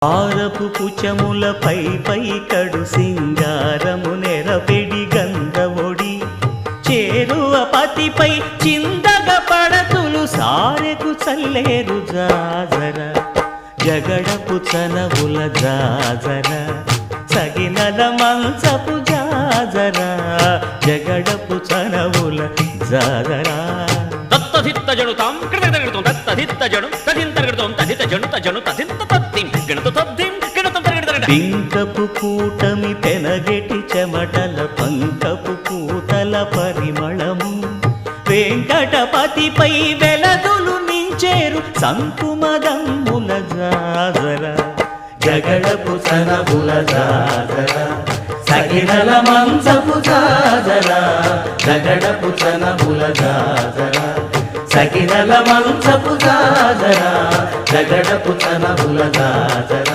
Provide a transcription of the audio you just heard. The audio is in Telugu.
ఆరపు పుచములపై పై కడు సింగారము నెరపెడి గంధవొడి చేరువ పతిపై చిందగ పడతులు సారెకు చల్లేరు జాజర జగడపు చనవుల జాజర సగినల మంచపు జాజర జగడపు చనవుల జాజర దత్తధిత్త జనుతాం కృతగడగడతాం దత్తధిత్త జను తదింతరగడతాం తదిత జను తజను తదింత తద్దిం గణత తద్దిం గణతం తరగడగడ పింకపు కూటమి పెనగెటి చెమటల పంకపు పూతల పరిమళము వెంకటపతిపై వెలదులు మించేరు సంకుమదమ్ముల జాజర జగడపు సనబుల జాజర సగినల మంచపు జాజర జగడపు సనబుల జాజర సగినల మంచపు జాజర జగడపు సనబుల జాజర